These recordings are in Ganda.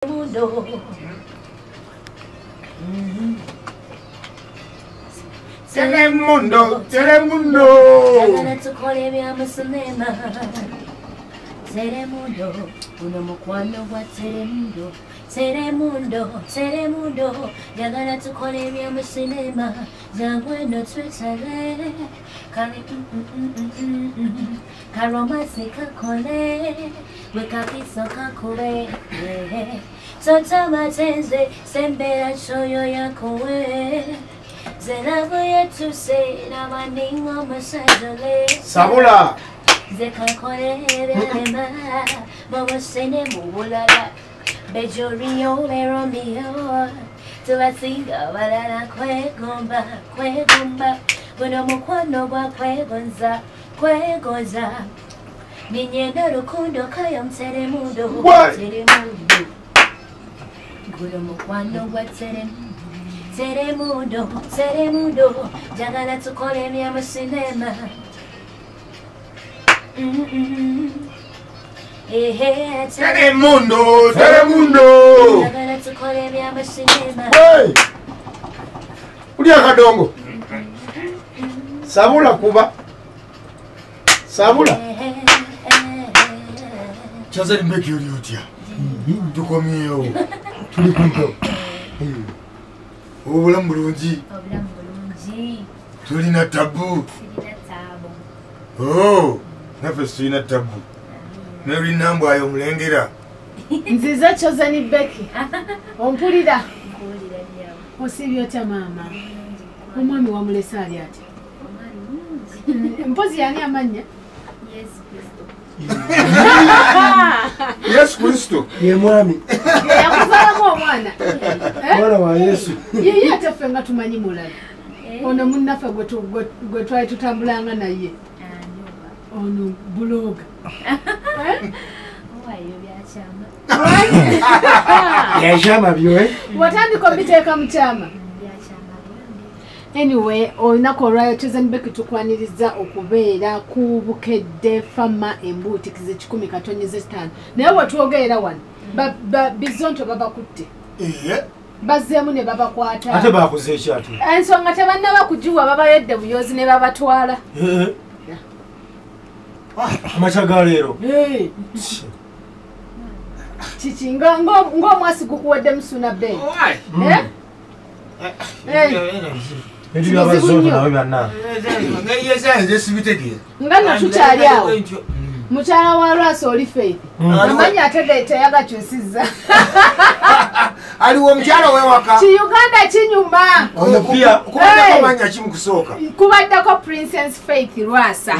Telemundo. Telemundo, uno mukwano wa Telemundo. Telemundo, yagala tukole bya mu cinema. Jangwe no twetale. Kali karomasi kakole. Wekakiso kakule. Tota matenze, sembera choyo yakowe. Zenavu yetu se, na maningo masajole. Sabula. Zekakole belema, bobo sene mubulala. Bejorio le Romeo, tuwasinga walala kwegomba. Buno mukwano gwa kwegonza. Ninyenda rukundo kayo Telemundo. Buno mukwano gwa Telemundo. Jagala tukole bya mu cinema. Telemundo. Hey! Ulia kadongo. Sabula kuba. Sabula. Chazari mbeki uliotia. Tukomio. Tulikunko. Obulambulunji. Tulina tabu. Oh, nafe tulina tabu. Neri nambo ayo mulengera. Nziza Chazani Becky. Ompulira. Osibyo cha mama. Omwami wa mulesali ati. Mpozi yani amanya? Yesu Kristo. Ye mwami. Yakuzala mu omwana. Mwana wa Yesu. Ye atafe nga tumanyi mulala. Ono munnafe gwe twali tutambulanga naye. Ono buloga. Yashama byo Watandika mbiteeka mu kyama. Anyway, olunako olwayo Chazani Becky tukwaniriza okubeera ku Bukedde Fama embuuti kizi 10 katonyeze 5. Naye watwogerera wano bizonto babakutte. Bazzeemu ne babakwata. ate bakoze ekyatu. Ensonga tebannaba kugiwa babayedde buyozi ne babatwala. Amachaga leero. Chichi ng'omwasi gukuwadde musuna be. Ebi yabazoto nawe byanna. Nga natukyali awo. Mukyala wa Lwasa oli Faith. Amanyi ategeete yagakyusizza. Aliwo omukyala wewaka. Uganda kinyuma. Omupya kubadde amanya kimukusooka. Kubaddeko Princess Faith Lwasa.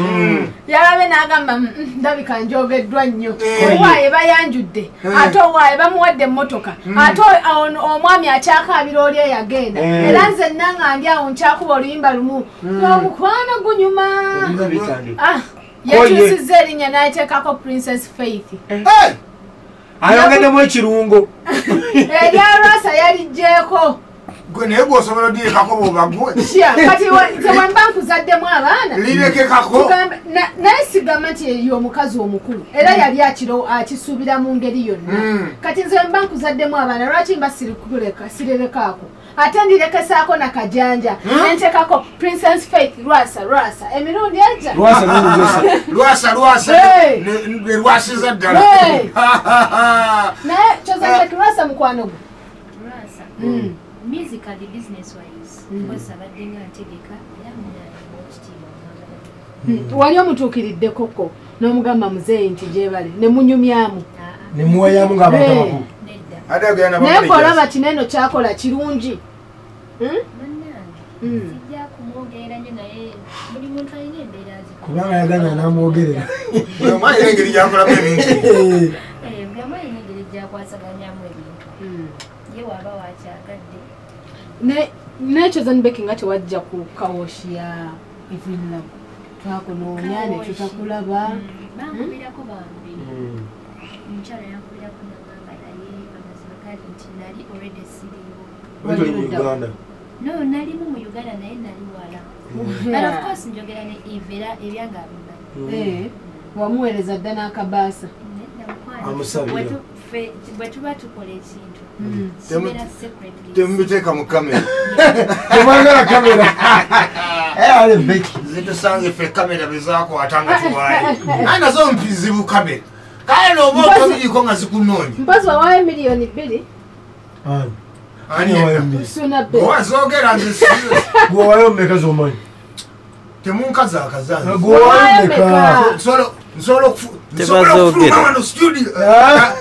Yalabe n'agamba ndabika njogeddwa nnyo. Owaaye bayanjudde. Ate owaaye bamuwadde emmotoka. Ate omwami akyakaabira oli eyagenda. Era nze nanga ndi awo nkyakuba oluyimba lumu. N'omukwano gunyuma. Yakyusizza erinnya n'ateekako Princess Faith. ayongeddemu ekirungo. Erya Lwasa yalijjeeko. Gwe naye gw'osobola odirikako bw'obagwe. Kati tewemba nkuzaddemu abaana. Lirekekako. Naye sigamba nti eyo omukazi omukulu. Era yali akisuubira mu ngeri yonna. Kati nze mba nkuzaddemu abaana lwaki mba sirerekaako. Ate ndirekesaako na kajanja. Nentekako Princess Faith Lwasa emirundi ejja. Lwasa. Ne lwasiza ddala. Naye Chazani Becky Lwasa mukwano gwe. Musically business wise, because abadde nga ntegeka era muna wali omutuukiriddekoko n'omugamba muzeeyi nti gyebale ne munyumyamu. Ne muwayamu ng'abantu bakulu. Naye bw'olaba kineno kyakola kirungi. sijja kumwogerera nnyo naye buli muntu alina embeera ze. Kubanga yaganya n'amwogerera. Omwana engeri gyakolamu ebintu. Buli omu alina engeri gy'akwasaganyamu ebintu. Ye waba wakyagadde. Ne Chazani Becky nga tewajja ku kawoshi ya Evelyn Love. Twakunoonya ne tutakulaba. Bankubirako bambi. Omukyala yankubirako n'agamba naye amazima gali nti nali already siriiwo. Wali mu Uganda. No, nali mu Uganda naye nali wala. But of course njogera ne Ivera ebyanga abimanyi. Wamuweereza dda n'akabaasa. Amusabira. ife bwe tuba tukola ekintu kibeera secretly temubiteeka mu kamera temwagala kamera ale Becky zitusanga ife kamera bezakwata nga tuwaayo naye nazo mpizibu kamera kale nooba otobiriko nga zikunoonya mpazi wawaayo miliyoni 2 ani wayo mbili suna be owazogera nze gwe wayo mmeka z'omanyi temunkaza akazange gwe wayo mmeka nsobola okufuluma wano studio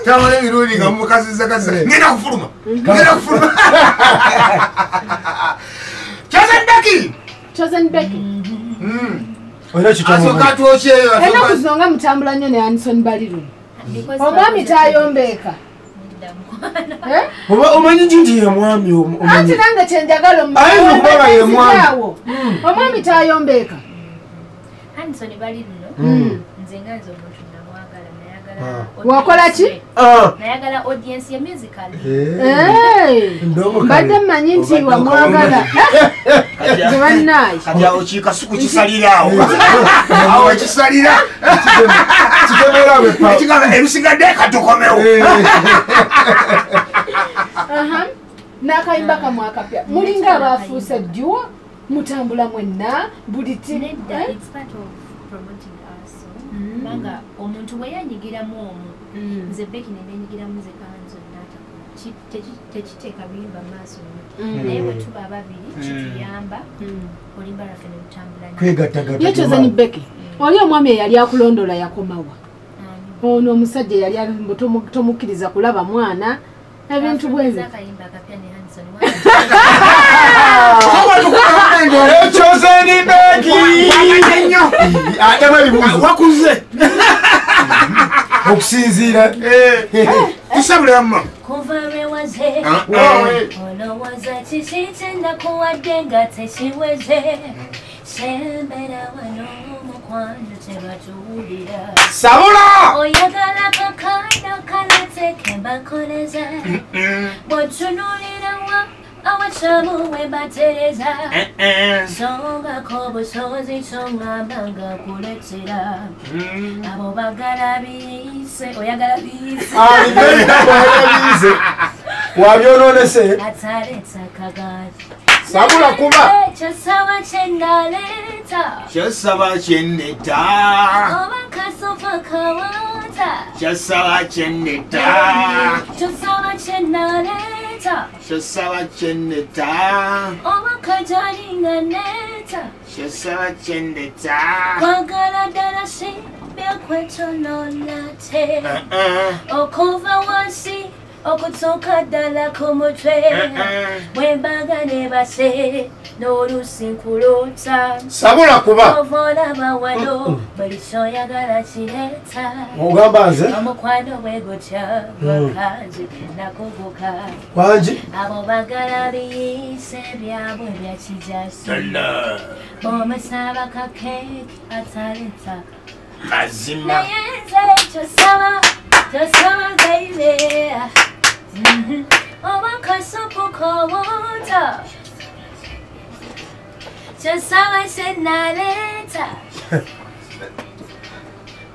tamala emirundi nga mukazizakaza ngenda kufuluma Chosen Becky asokatwokyeyo enaku zino nga mutambula nnyo ne Anderson Baliru omwami tayombeeka omanyi nti ye mwami anti nange kyenjagala omuawo omwami tayombeeka Anderson Baliru nze nga nze omuntu namwagala nayagala wakola ki nayagala audience ya musical mbadde mmanyi nti wamwagala kati awo kikasuku kisaliraawo awo kisalira ebisigadde katukomewo n'akayimba kamwe akapya mulinga abafuuse jjuwa mutambula mwenna buli kubanga omuntu bwe yanyigiramu omu nze Becky neneenyigiramu ze kanzo tekiteeka biyimba maaso naye bwe tuba ababiri kituyamba olimba lwaffe ne lutambula ye Chosen Becky oli omwami eyali akulondola yakomawa ono omusajja yali tomukkiriza kulaba mwana ebintu bwebyo akayimba akapya ne Anderson Chosen Becky wakuze okusinziira tusabulama kuva lwewaze olowooza kiki kyendakuwadde nga tekiweze sembera wano mukwano tebatuwulira sabula oyagala kakanda kalateke mbakoleza bwotunulirawa awakyamu webatereza songako busozi kyongamba nga kuletera abo bagala biyise oyagala biyise wabyononese ataleta kagazi sabula kuba kyosaba kyendaleeta kyosaba kyenneta oba kasofa kawata kyosaba kyenneta kyosaba kyendaleeta kyosaba kyenneta oba kajalinga neta kyosaba kyenneta kwagala ddala si byekwetonola te okuva wansi okutuuka ddala ku mutwe bwembaga ne base n'olusi nkulota sabula kuba ova olaba wano buli kyoyagala kireeta ogamba nze omukwano bwe gutya gwakazi nakuguka wangi abo bagala biyise byabwe bya kijasi bw'omusaba kakeeki ataleta mazima naye nze kyosaba baby oba kasupu kowota kyosaba kyenaleeta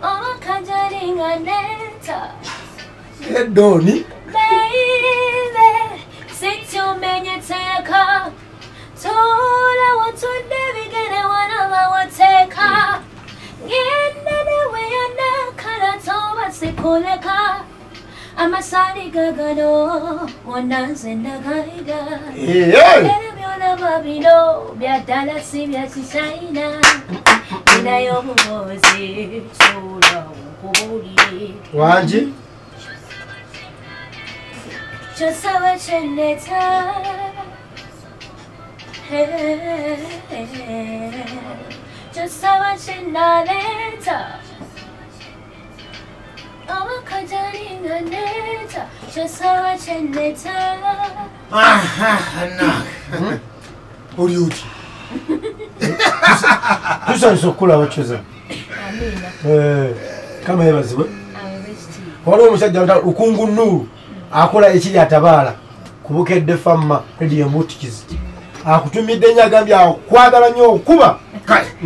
oba kajalinga neta edoni baby situmenyeteeka tola watudde bigere wanaba wateeka ngenda newe yanakala toba sikuleka amasali gagano wonanze ndagayiga era byolaba bino byaddala si bya kichina binayo obuwozi tula nkubulire wangi kyosaba kyenneta kyosaba kyennaleeta oba kajalinga neta kyosaba kyenneta oli oti tusanyusa okukulaba Chosen kama yebazibwe waliwo omusajja lukungu Nuuru akola ekiri atabaala ku Bukedde Famma Radio Mbutikizi akutumidde nnyo agambye akwagala nnyo okuba